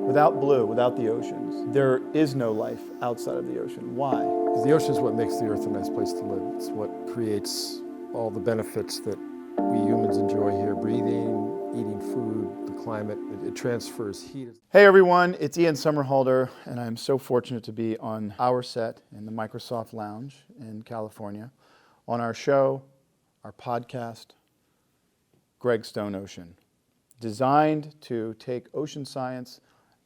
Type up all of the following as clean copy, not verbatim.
Without blue, without the oceans, there is no life outside of the ocean. Why? Because the ocean is what makes the earth a nice place to live. It's what creates all the benefits that we humans enjoy here, breathing, eating food, the climate. It transfers heat. Hey everyone, it's Ian Somerhalder, and I'm so fortunate to be on our set in the Microsoft Lounge in California on our show, our podcast, Greg Stone Ocean, designed to take ocean science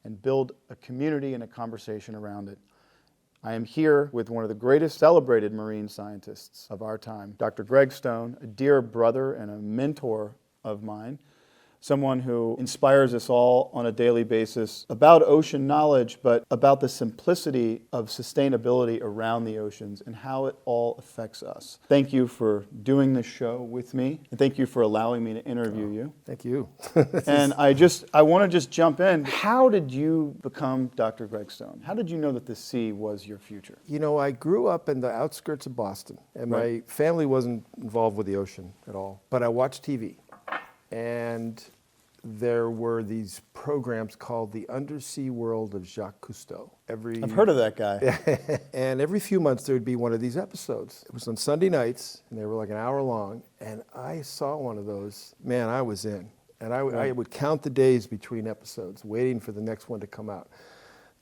and build a community and a conversation around it. I am here with one of the greatest celebrated marine scientists of our time, Dr. Greg Stone, a dear brother and a mentor of mine, someone who inspires us all on a daily basis about ocean knowledge, but about the simplicity of sustainability around the oceans and how it all affects us. Thank you for doing this show with me, and thank you for allowing me to interview you. Thank you. And I want to just jump in. How did you become Dr. Greg Stone? How did you know that the sea was your future? You know, I grew up in the outskirts of Boston, and my family wasn't involved with the ocean at all, but I watched TV. And there were these programs called The Undersea World of Jacques Cousteau. I've heard of that guy. And every few months there would be one of these episodes. It was on Sunday nights, and they were like an hour long. And I saw one of those. Man, I was in. And I would count the days between episodes, waiting for the next one to come out.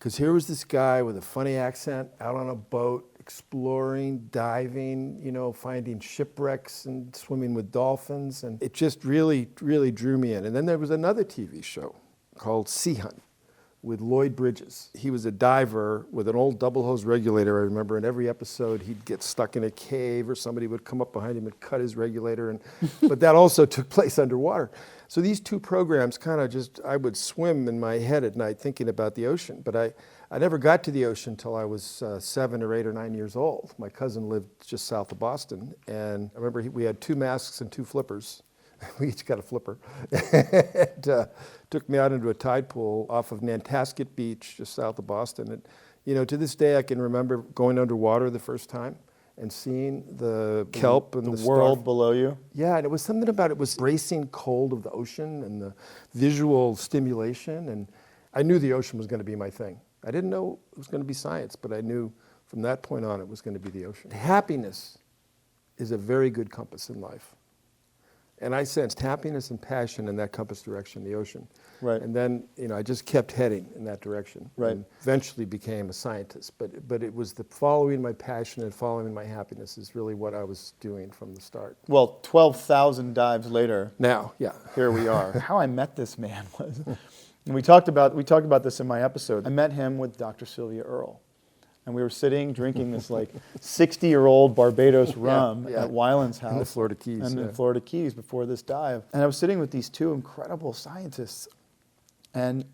Because here was this guy with a funny accent out on a boat, exploring, diving, you know, finding shipwrecks and swimming with dolphins. And it just really, really drew me in. And then there was another TV show called Sea Hunt with Lloyd Bridges. He was a diver with an old double hose regulator. I remember in every episode he'd get stuck in a cave or somebody would come up behind him and cut his regulator. But that also took place underwater. So these two programs kind of I would swim in my head at night thinking about the ocean. But I never got to the ocean until I was 7 or 8 or 9 years old. My cousin lived just south of Boston. And I remember we had 2 masks and 2 flippers. We each got a flipper. And took me out into a tide pool off of Nantasket Beach, just south of Boston. And, you know, to this day, I can remember going underwater the first time and seeing the kelp and the world below you. Yeah, and it was something about it was bracing cold of the ocean and the visual stimulation. And I knew the ocean was going to be my thing. I didn't know it was going to be science, but I knew from that point on it was going to be the ocean. Happiness is a very good compass in life. And I sensed happiness and passion in that compass direction, the ocean. Right. And then, you know, I just kept heading in that direction. Right. And eventually became a scientist. But it was the following my passion and following my happiness is really what I was doing from the start. Well, 12,000 dives later. Now, yeah. Here we are. How I met this man was, and we talked about this in my episode. I met him with Dr. Sylvia Earle. And we were sitting drinking this like 60-year-old Barbados rum at Weiland's house. In the Florida Keys. In the Florida Keys before this dive. And I was sitting with these 2 incredible scientists. And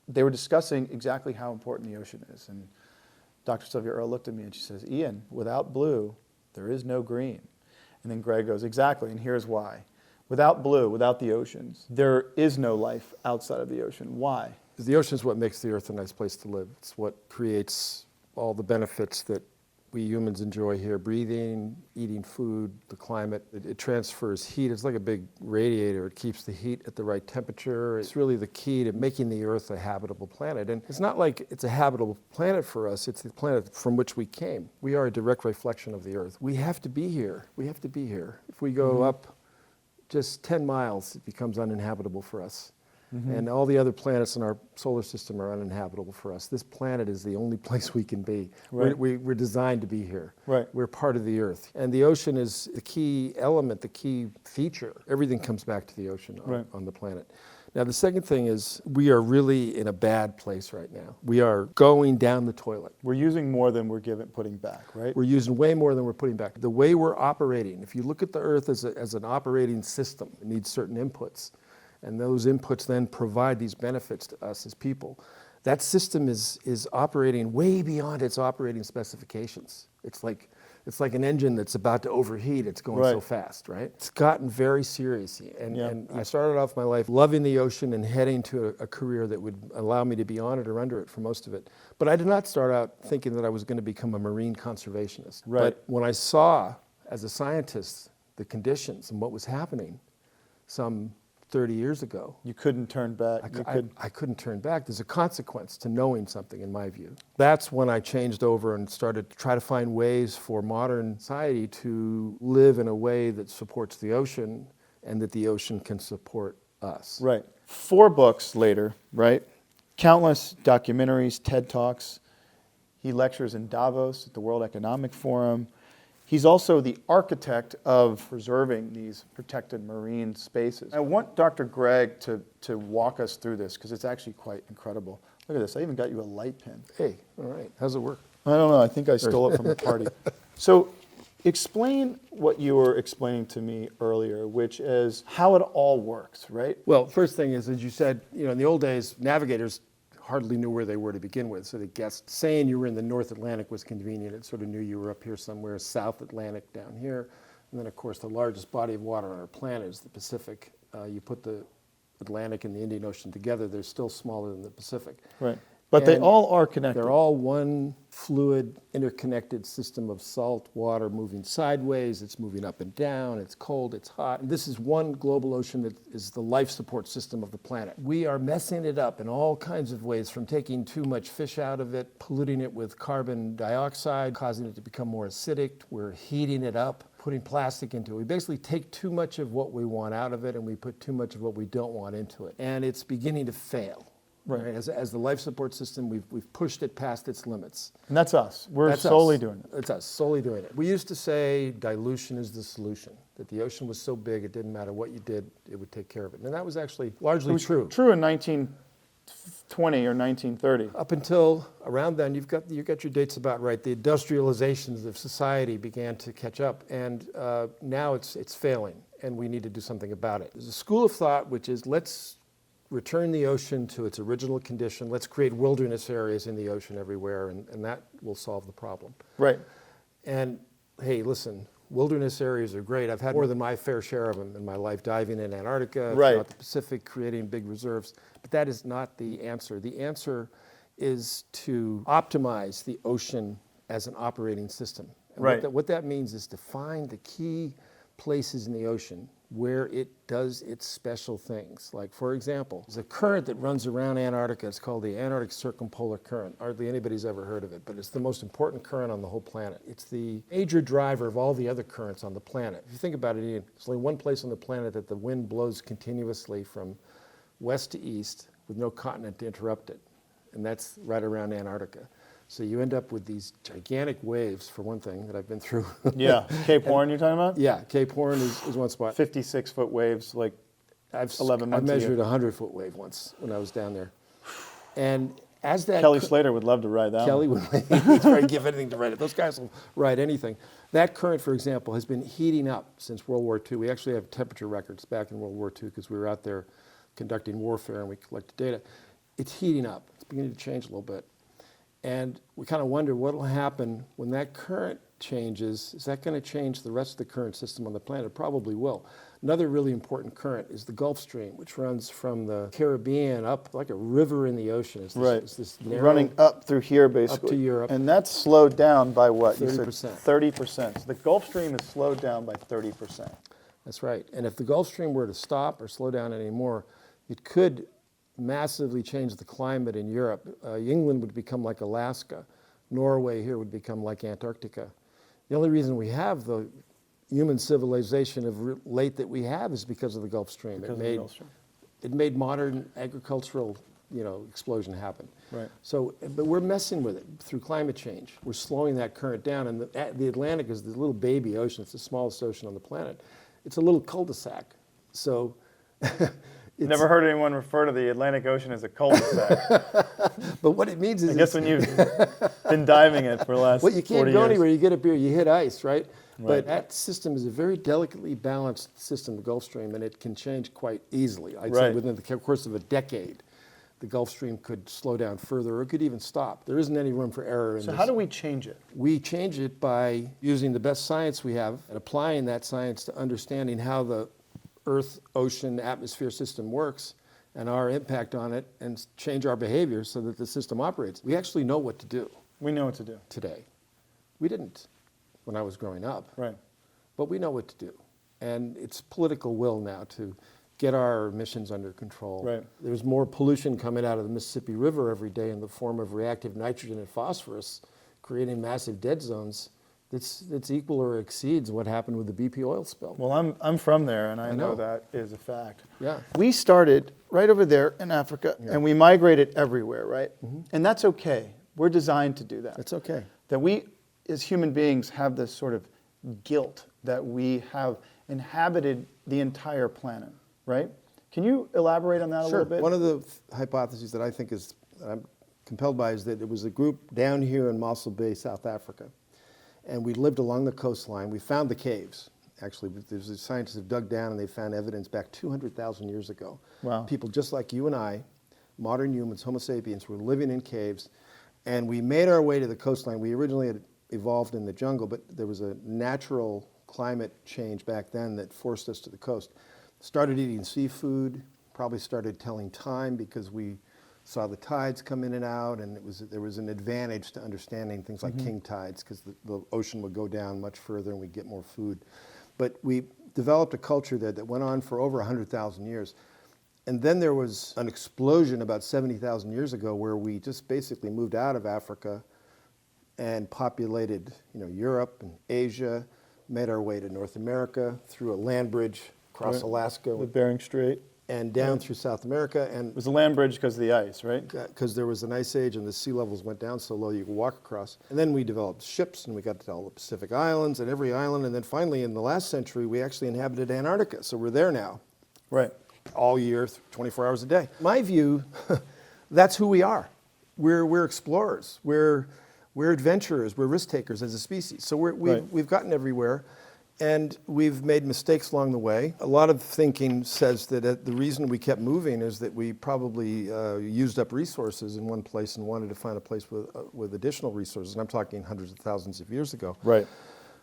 they were discussing exactly how important the ocean is. And Dr. Sylvia Earle looked at me and she says, Ian, without blue, there is no green. And then Greg goes, exactly, and here's why. Without blue, without the oceans, there is no life outside of the ocean. Why? Because the ocean is what makes the earth a nice place to live. It's what creates all the benefits that we humans enjoy here, breathing, eating food, the climate. It transfers heat. It's like a big radiator. It keeps the heat at the right temperature. It's really the key to making the earth a habitable planet. And it's not like it's a habitable planet for us. It's the planet from which we came. We are a direct reflection of the earth. We have to be here. We have to be here. If we go up just 10 miles, it becomes uninhabitable for us. And all the other planets in our solar system are uninhabitable for us. This planet is the only place we can be. Right. We're designed to be here. Right. We're part of the earth. And the ocean is the key element, the key feature. Everything comes back to the ocean on the planet. Now, the second thing is we are really in a bad place right now. We are going down the toilet. We're using more than we're putting back, right? We're using way more than we're putting back. The way we're operating, if you look at the earth as an operating system, it needs certain inputs. And those inputs then provide these benefits to us as people. That system is operating way beyond its operating specifications. It's like an engine that's about to overheat. It's going so fast, right? It's gotten very serious. And I started off my life loving the ocean and heading to a career that would allow me to be on it or under it for most of it. But I did not start out thinking that I was going to become a marine conservationist. Right. But when I saw, as a scientist, the conditions and what was happening some 30 years ago. You couldn't turn back. I couldn't turn back. There's a consequence to knowing something, in my view. That's when I changed over and started to try to find ways for modern society to live in a way that supports the ocean and that the ocean can support us. Right. 4 books later, right? Countless documentaries, TED Talks. He lectures in Davos at the World Economic Forum. He's also the architect of preserving these protected marine spaces. I want Dr. Gregg to walk us through this because it's actually quite incredible. Look at this. I even got you a light pin. Hey, all right. How's it work? I don't know. I think I stole it from the party. So explain what you were explaining to me earlier, which is how it all works, right? Well, first thing is, as you said, in the old days, navigators hardly knew where they were to begin with, so they guessed. Saying you were in the North Atlantic was convenient. It sort of knew you were up here somewhere, South Atlantic down here. And then, of course, the largest body of water on our planet is the Pacific. You put the Atlantic and the Indian Ocean together, they're still smaller than the Pacific. Right. But they And all are connected. They're all one fluid, interconnected system of salt water moving sideways. It's moving up and down. It's cold. It's hot. And this is one global ocean that is the life support system of the planet. We are messing it up in all kinds of ways, from taking too much fish out of it, polluting it with carbon dioxide, causing it to become more acidic. We're heating it up, putting plastic into it. We basically take too much of what we want out of it, and we put too much of what we don't want into it. And it's beginning to fail. Right. As the life support system, we've pushed it past its limits. And that's us. We're solely doing it. It's us, solely doing it. We used to say dilution is the solution, that the ocean was so big it didn't matter what you did, it would take care of it. And that was actually largely true. True in 1920 or 1930. Up until around then, you've got your dates about right. The industrializations of society began to catch up, and now it's failing, and we need to do something about it. There's a school of thought which is, let's return the ocean to its original condition. Let's create wilderness areas in the ocean everywhere, and that will solve the problem. Right. And hey, listen, wilderness areas are great. I've had more than my fair share of them in my life, diving in Antarctica, throughout the Pacific, creating big reserves. But that is not the answer. The answer is to optimize the ocean as an operating system. And what that means is to find the key places in the ocean where it does its special things. Like, for example, there's a current that runs around Antarctica. It's called the Antarctic Circumpolar Current. Hardly anybody's ever heard of it, but it's the most important current on the whole planet. It's the major driver of all the other currents on the planet. If you think about it, Ian, there's only one place on the planet that the wind blows continuously from west to east with no continent to interrupt it, and that's right around Antarctica. So you end up with these gigantic waves, for one thing, that I've been through. Yeah, Cape Horn you're talking about? Yeah, Cape Horn is one spot. 56-foot waves, like 11 months I measured a 100-foot wave once when I was down there. And as that... Kelly Slater would love to ride that Kelly one. would give anything to ride it. Those guys will ride anything. That current, for example, has been heating up since World War II. We actually have temperature records back in World War II because we were out there conducting warfare and we collected data. It's heating up. It's beginning to change a little bit. And we kind of wonder what will happen when that current changes. Is that going to change the rest of the current system on the planet? It probably will. Another really important current is the Gulf Stream, which runs from the Caribbean up like a river in the ocean. It's this narrow, running up through here, basically. Up to Europe. And that's slowed down by what? 30%. You said 30%. So the Gulf Stream is slowed down by 30%. That's right. And if the Gulf Stream were to stop or slow down anymore, it could massively change the climate in Europe. England would become like Alaska. Norway here would become like Antarctica. The only reason we have the human civilization of late that we have is because of the Gulf Stream. It made modern agricultural, explosion happen. Right. So, but we're messing with it through climate change. We're slowing that current down, and the Atlantic is the little baby ocean. It's the smallest ocean on the planet. It's a little cul-de-sac. So. Never heard anyone refer to the Atlantic Ocean as a cul-de-sac. But what it means is... I guess when you've been diving it for the last 40 years. Well, you can't go anywhere. You get up here, you hit ice, right? But that system is a very delicately balanced system, the Gulf Stream, and it can change quite easily. I'd say within the course of a decade, the Gulf Stream could slow down further, or it could even stop. There isn't any room for error in this. So how do we change it? We change it by using the best science we have and applying that science to understanding how the Earth, ocean, atmosphere system works and our impact on it, and change our behavior so that the system operates. We actually know what to do. We know what to do. Today. We didn't when I was growing up. Right. But we know what to do. And it's political will now to get our emissions under control. Right. There's more pollution coming out of the Mississippi River every day in the form of reactive nitrogen and phosphorus, creating massive dead zones. That's equal or exceeds what happened with the BP oil spill. Well, I'm from there, and I know know. that is a fact. Yeah. We started right over there in Africa, and we migrated everywhere, right? And that's okay. We're designed to do that. That's okay. That we, as human beings, have this sort of guilt that we have inhabited the entire planet, right? Can you elaborate on that a little bit? One of the hypotheses that I think is, that I'm compelled by, is that it was a group down here in Mossel Bay, South Africa, and we lived along the coastline. We found the caves. Actually, there's a scientists have dug down and they found evidence back 200,000 years ago. Wow. People just like you and I, modern humans, Homo sapiens, were living in caves, and we made our way to the coastline. We originally had evolved in the jungle, but there was a natural climate change back then that forced us to the coast. Started eating seafood, probably started telling time because we saw the tides come in and out, and there was an advantage to understanding things like king tides because the ocean would go down much further and we'd get more food. But we developed a culture there that went on for over 100,000 years. And then there was an explosion about 70,000 years ago where we just basically moved out of Africa and populated, Europe and Asia, made our way to North America through a land bridge across Alaska The Bering Strait. and down through South America. And It was a land bridge because of the ice, right? because there was an ice age and the sea levels went down so low you could walk across. And then we developed ships and we got to all the Pacific Islands and every island. And then finally in the last century, we actually inhabited Antarctica. So we're there now Right. all year, 24 hours a day. My view, that's who we are. We're explorers. We're adventurers. We're risk takers as a species. So we've gotten everywhere. And we've made mistakes along the way. A lot of thinking says that the reason we kept moving is that we probably used up resources in one place and wanted to find a place with additional resources. And I'm talking hundreds of thousands of years ago. Right.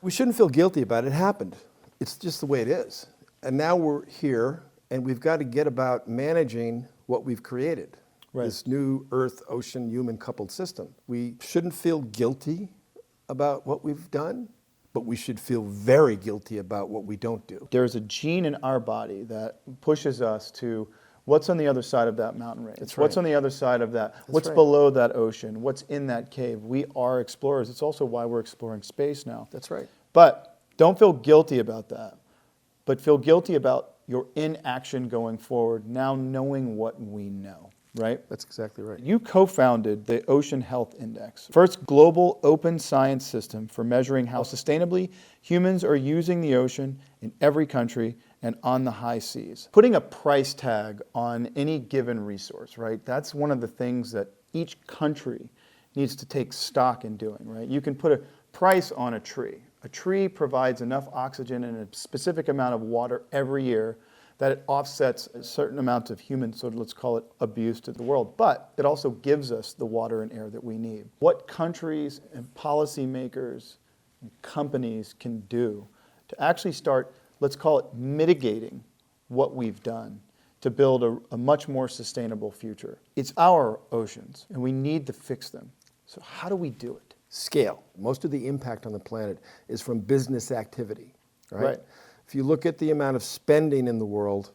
We shouldn't feel guilty about it. It happened. It's just the way it is. And now we're here, and we've got to get about managing what we've created. Right. This new Earth, ocean, human coupled system. We shouldn't feel guilty about what we've done, but we should feel very guilty about what we don't do. There's a gene in our body that pushes us to what's on the other side of that mountain range. That's right. What's on the other side of that? What's right. below that ocean? What's in that cave? We are explorers. It's also why we're exploring space now. That's right. But don't feel guilty about that. But feel guilty about your inaction going forward, now knowing what we know, right? That's exactly right. You co-founded the Ocean Health Index, first global open science system for measuring how sustainably humans are using the ocean in every country and on the high seas. Putting a price tag on any given resource, right? That's one of the things that each country needs to take stock in doing, right? You can put a price on a tree. A tree provides enough oxygen and a specific amount of water every year that it offsets a certain amount of human, so let's call it abuse to the world. But it also gives us the water and air that we need. What countries and policymakers and companies can do to actually start, let's call it mitigating what we've done to build a much more sustainable future. It's our oceans, and we need to fix them. So how do we do it? Scale. Most of the impact on the planet is from business activity, right? Right. If you look at the amount of spending in the world,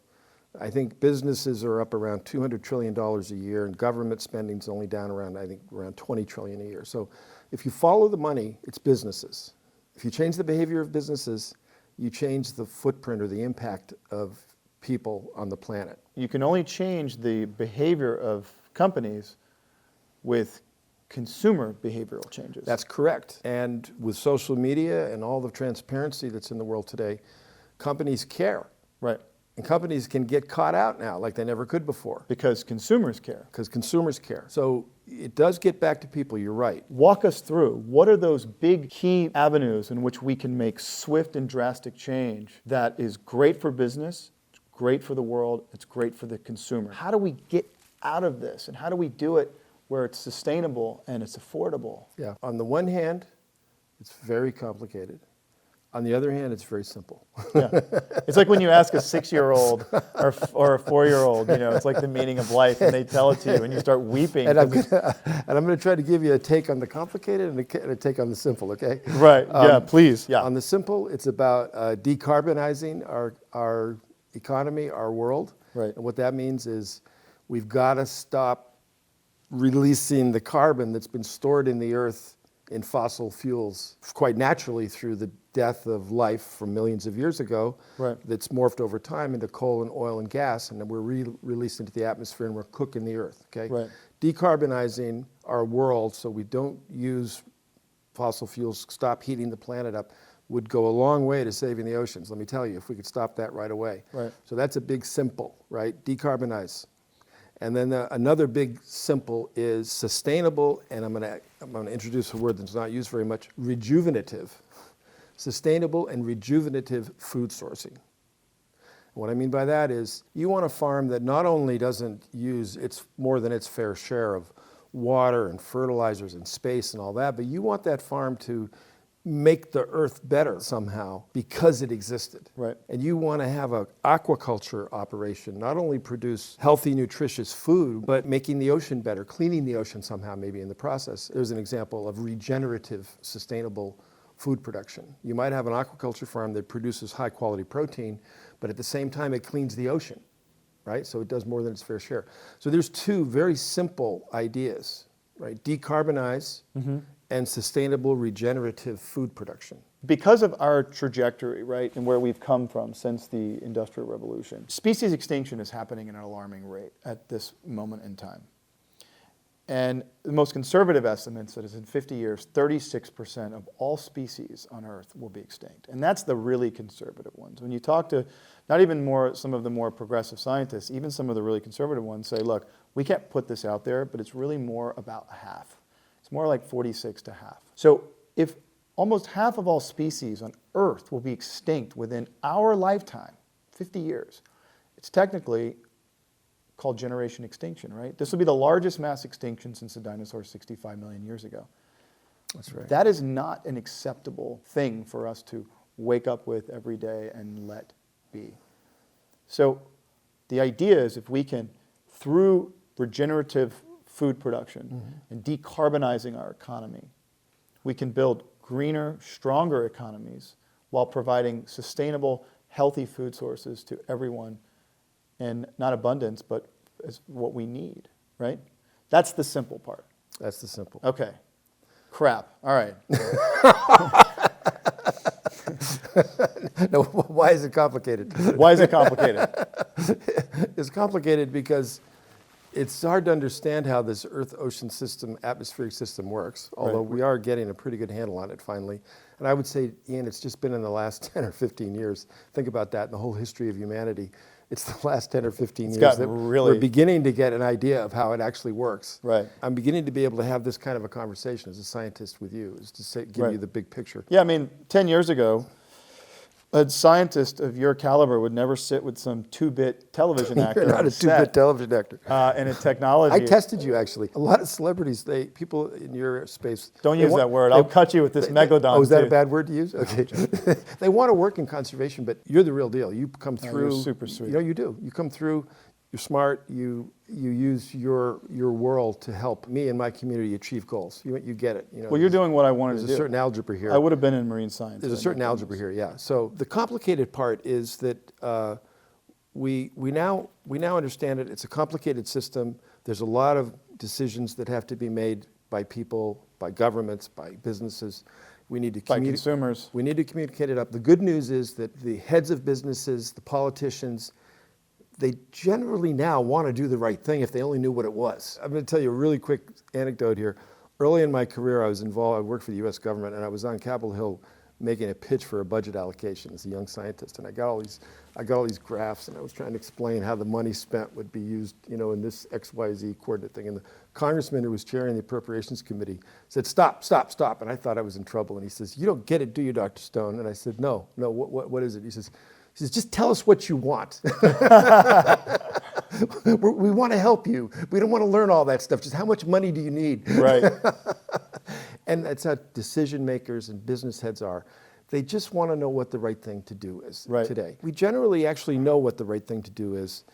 I think businesses are up around $200 trillion a year, and government spending is only down around, I think, around $20 trillion a year. So if you follow the money, it's businesses. If you change the behavior of businesses, you change the footprint or the impact of people on the planet. You can only change the behavior of companies with consumer behavioral changes. That's correct. And with social media and all the transparency that's in the world today, companies care. right, And companies can get caught out now like they never could before because consumers care. because consumers care. So it does get back to people, you're right. Walk us through, what are those big key avenues in which we can make swift and drastic change that is great for business, it's great for the world, it's great for the consumer? How do we get out of this, and how do we do it where it's sustainable and it's affordable? Yeah. On the one hand, it's very complicated. On the other hand, it's very simple. Yeah. It's like when you ask a 6-year-old or a 4-year-old, it's like the meaning of life, and they tell it to you, and you start weeping. And I'm going to try to give you a take on the complicated and a take on the simple, okay? Right, yeah, please. Yeah. On the simple, it's about decarbonizing our economy, our world. Right. And what that means is we've got to stop releasing the carbon that's been stored in the earth in fossil fuels quite naturally through the death of life from millions of years ago. Right. That's morphed over time into coal and oil and gas, and then we're released into the atmosphere and we're cooking the earth. Okay. Right. Decarbonizing our world so we don't use fossil fuels, stop heating the planet up, would go a long way to saving the oceans. Let me tell you, if we could stop that right away. Right. So that's a big simple, right? Decarbonize. And then another big simple is sustainable, and I'm going to introduce a word that's not used very much, rejuvenative. Sustainable and rejuvenative food sourcing. What I mean by that is you want a farm that not only doesn't use more than its fair share of water and fertilizers and space and all that, but you want that farm to make the earth better somehow because it existed. Right. And you want to have an aquaculture operation, not only produce healthy, nutritious food, but making the ocean better, cleaning the ocean somehow maybe in the process. There's an example of regenerative, sustainable food production. You might have an aquaculture farm that produces high quality protein, but at the same time it cleans the ocean, right? So it does more than its fair share. So there's two very simple ideas, right? Decarbonize and sustainable regenerative food production. Because of our trajectory, right, and where we've come from since the Industrial Revolution, species extinction is happening at an alarming rate at this moment in time. And the most conservative estimates that is in 50 years, 36% of all species on Earth will be extinct. And that's the really conservative ones. When you talk to not even some of the more progressive scientists, even some of the really conservative ones say, look, we can't put this out there, but it's really more about half. It's more like 46 to half. So if almost half of all species on Earth will be extinct within our lifetime, 50 years, it's technically called generation extinction, right? This will be the largest mass extinction since the dinosaurs 65 million years ago. That's right. That is not an acceptable thing for us to wake up with every day and let be. So the idea is if we can, through regenerative food production and decarbonizing our economy, we can build greener, stronger economies while providing sustainable, healthy food sources to everyone in not abundance, but as what we need, right? That's the simple part. That's the simple. Okay. Crap. All right. No, why is it complicated? Why is it complicated? It's complicated because it's hard to understand how this Earth-ocean system, atmospheric system works, although we are getting a pretty good handle on it finally. And I would say, Ian, it's just been in the last 10 or 15 years. Think about that in the whole history of humanity. It's the last 10 or 15 years that we're beginning to get an idea of how it actually works. Right. I'm beginning to be able to have this kind of a conversation as a scientist with you, is to give you the big picture. Yeah, I mean, 10 years ago, a scientist of your caliber would never sit with some 2-bit television actor. You're not a 2-bit television actor. And a technology. I tested you, actually. A lot of celebrities, people in your space. Don't use that word. I'll cut you with this megalodon. Oh, is that a bad word to use? Okay. They want to work in conservation, but you're the real deal. You come through. You're super sweet. You do. You come through. You're smart. You use your world to help me and my community achieve goals. You get it. Well, you're doing what I wanted to do. There's a certain algebra here. I would have been in marine science. There's a certain algebra here, yeah. So the complicated part is that we now understand it. It's a complicated system. There's a lot of decisions that have to be made by people, by governments, by businesses. We need to by consumers. We need to communicate it up. The good news is that the heads of businesses, the politicians, they generally now want to do the right thing if they only knew what it was. I'm going to tell you a really quick anecdote here. Early in my career, I worked for the US government, and I was on Capitol Hill making a pitch for a budget allocation as a young scientist. And I got all these graphs, and I was trying to explain how the money spent would be used, in this XYZ coordinate thing. And the congressman who was chairing the Appropriations Committee said, stop. And I thought I was in trouble. And he says, you don't get it, do you, Dr. Stone? And I said, no, what is it? He says, just tell us what you want. We want to help you. We don't want to learn all that stuff. Just how much money do you need? Right. And that's how decision makers and business heads are. They just want to know what the right thing to do is today. We generally actually know what the right thing to do is,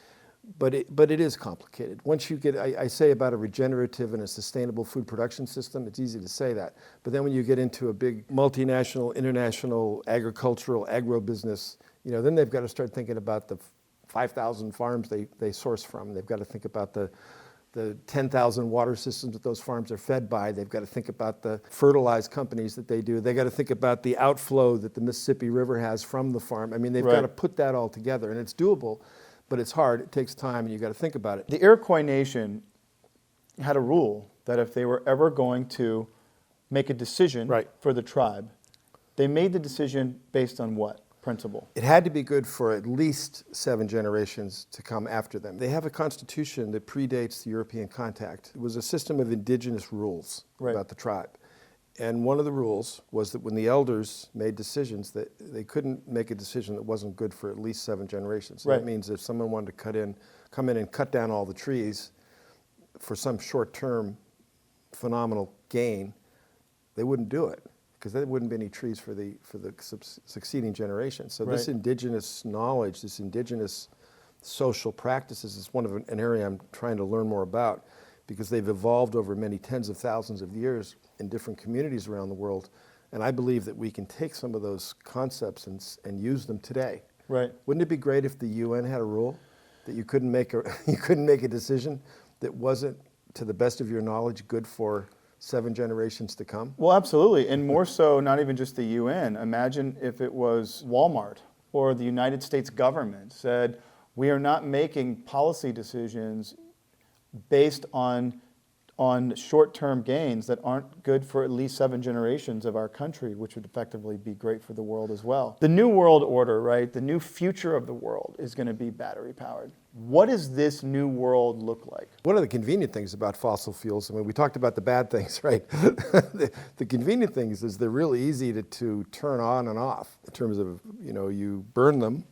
but it is complicated. Once you get, I say about a regenerative and a sustainable food production system, it's easy to say that. But then when you get into a big multinational, international, agricultural, agro-business, then they've got to start thinking about the 5,000 farms they source from. They've got to think about the 10,000 water systems that those farms are fed by. They've got to think about the fertilized companies that they do. They've got to think about the outflow that the Mississippi River has from the farm. I mean, they've got to put that all together, and it's doable, but it's hard. It takes time, and you've got to think about it. The Iroquois Nation had a rule that if they were ever going to make a decision for the tribe, they made the decision based on what principle? It had to be good for at least 7 generations to come after them. They have a constitution that predates the European contact. It was a system of indigenous rules about the tribe. And one of the rules was that when the elders made decisions, that they couldn't make a decision that wasn't good for at least 7 generations. So that means if someone wanted to come in and cut down all the trees for some short-term phenomenal gain, they wouldn't do it, because there wouldn't be any trees for the succeeding generations. So this indigenous knowledge, this indigenous social practices is one of an area I'm trying to learn more about, because they've evolved over many tens of thousands of years in different communities around the world. And I believe that we can take some of those concepts and use them today. Right. Wouldn't it be great if the UN had a rule that you couldn't make a decision that wasn't, to the best of your knowledge, good for 7 generations to come? Well, absolutely. And more so, not even just the UN. Imagine if it was Walmart or the United States government said, we are not making policy decisions based on short-term gains that aren't good for at least 7 generations of our country, which would effectively be great for the world as well. The new world order, right? The new future of the world is going to be battery-powered. What does this new world look like? One of the convenient things about fossil fuels, I mean, we talked about the bad things, right? The convenient things is they're really easy to turn on and off in terms of, you burn them,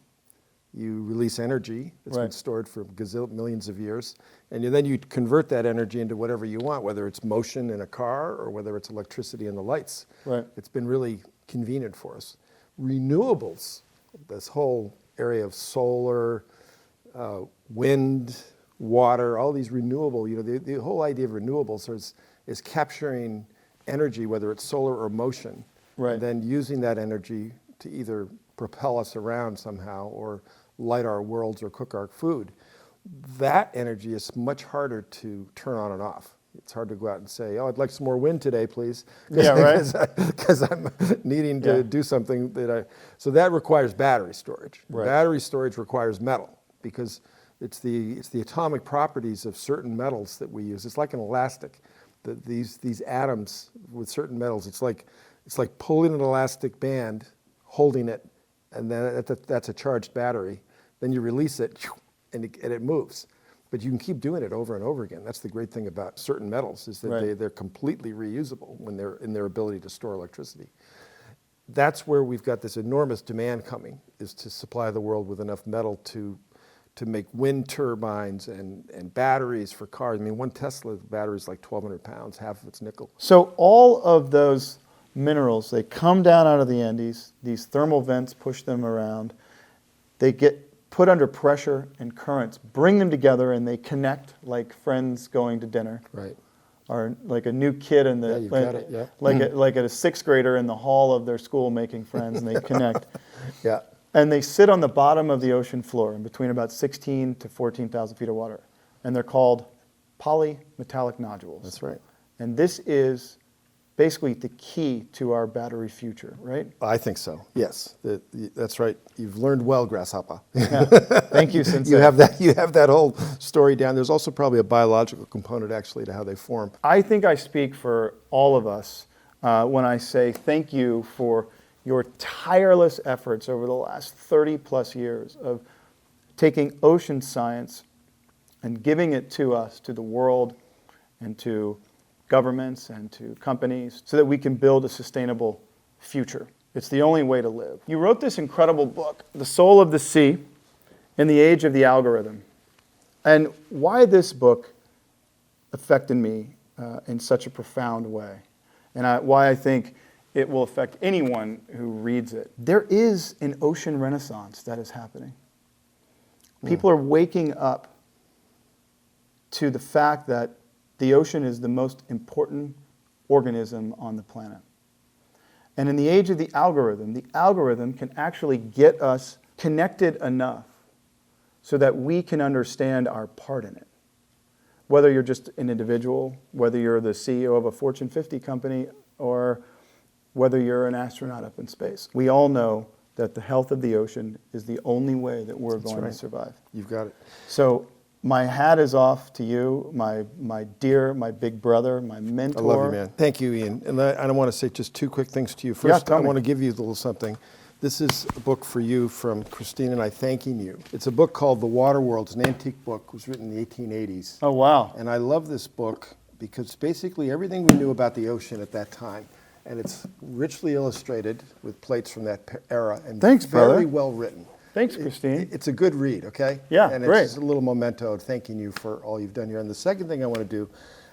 you release energy that's been stored for millions of years, and then you convert that energy into whatever you want, whether it's motion in a car or whether it's electricity in the lights. It's been really convenient for us. Renewables, this whole area of solar, wind, water, all these renewable, the whole idea of renewables is capturing energy, whether it's solar or motion, and then using that energy to either propel us around somehow or light our worlds or cook our food. That energy is much harder to turn on and off. It's hard to go out and say, I'd like some more wind today, please. Because I'm needing to do something so that requires battery storage. Battery storage requires metal, because it's the atomic properties of certain metals that we use. It's like an elastic. These atoms with certain metals, it's like pulling an elastic band, holding it, and then that's a charged battery. Then you release it, and it moves. But you can keep doing it over and over again. That's the great thing about certain metals, is that they're completely reusable when they're in their ability to store electricity. That's where we've got this enormous demand coming, is to supply the world with enough metal to make wind turbines and batteries for cars. I mean, one Tesla battery is like 1,200 pounds, half of it's nickel. So all of those minerals, they come down out of the Andes, these thermal vents push them around, they get put under pressure and currents, bring them together, and they connect like friends going to dinner. Or like a new kid in the, like a 6th grader in the hall of their school making friends, and they connect. And they sit on the bottom of the ocean floor in between about 16 to 14,000 feet of water. And they're called polymetallic nodules. That's right. And this is basically the key to our battery future, right? I think so, yes. That's right. You've learned well, Grasshopper. Thank you, Sensei. You have that whole story down. There's also probably a biological component, actually, to how they form. I think I speak for all of us when I say thank you for your tireless efforts over the last 30 plus years of taking ocean science and giving it to us, to the world, and to governments and to companies, so that we can build a sustainable future. It's the only way to live. You wrote this incredible book, The Soul of the Sea in the Age of the Algorithm. And why this book affected me in such a profound way, and why I think it will affect anyone who reads it. There is an ocean renaissance that is happening. People are waking up to the fact that the ocean is the most important organism on the planet. And in the age of the algorithm can actually get us connected enough so that we can understand our part in it. Whether you're just an individual, whether you're the CEO of a Fortune 50 company, or whether you're an astronaut up in space. We all know that the health of the ocean is the only way that we're going to survive. You've got it. So my hat is off to you, my dear, my big brother, my mentor. I love you, man. Thank you, Ian. And I want to say just two quick things to you. Yeah, First, tell I me. want to give you a little something. This is a book for you from Christine and I thanking you. It's a book called The Water World. It's an antique book. It was written in the 1880s. Oh, wow. And I love this book because basically everything we knew about the ocean at that time, and it's richly illustrated with plates from that era and Thanks, brother. very well written. Thanks, Christine. It's a good read, okay? Yeah, and great. it's just a little memento thanking you for all you've done here. And the second thing I want to do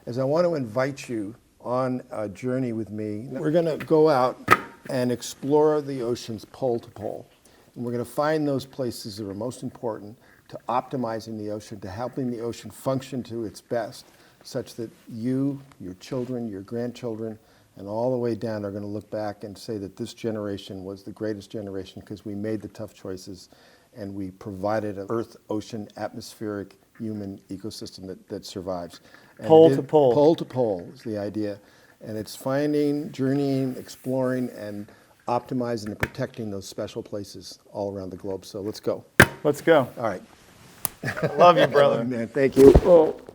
is I want to invite you on a journey with me. We're going to go out and explore the oceans pole to pole. And we're going to find those places that are most important to optimizing the ocean, to helping the ocean function to its best, such that you, your children, your grandchildren, and all the way down are going to look back and say that this generation was the greatest generation because we made the tough choices and we provided an earth, ocean, atmospheric, human ecosystem that survives. And Pole to pole. Pole to pole is the idea. And it's finding, journeying, exploring, and optimizing and protecting those special places all around the globe. So let's go. Let's go. All right. I love you, brother. Man, thank you.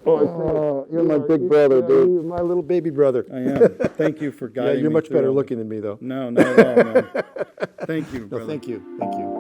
You're my big brother, dude. You're my little baby brother. I am. Thank you for guiding me. Yeah, you're much through better all looking than me, though. No, not at all, man. Thank you, brother. No, thank you. Thank you.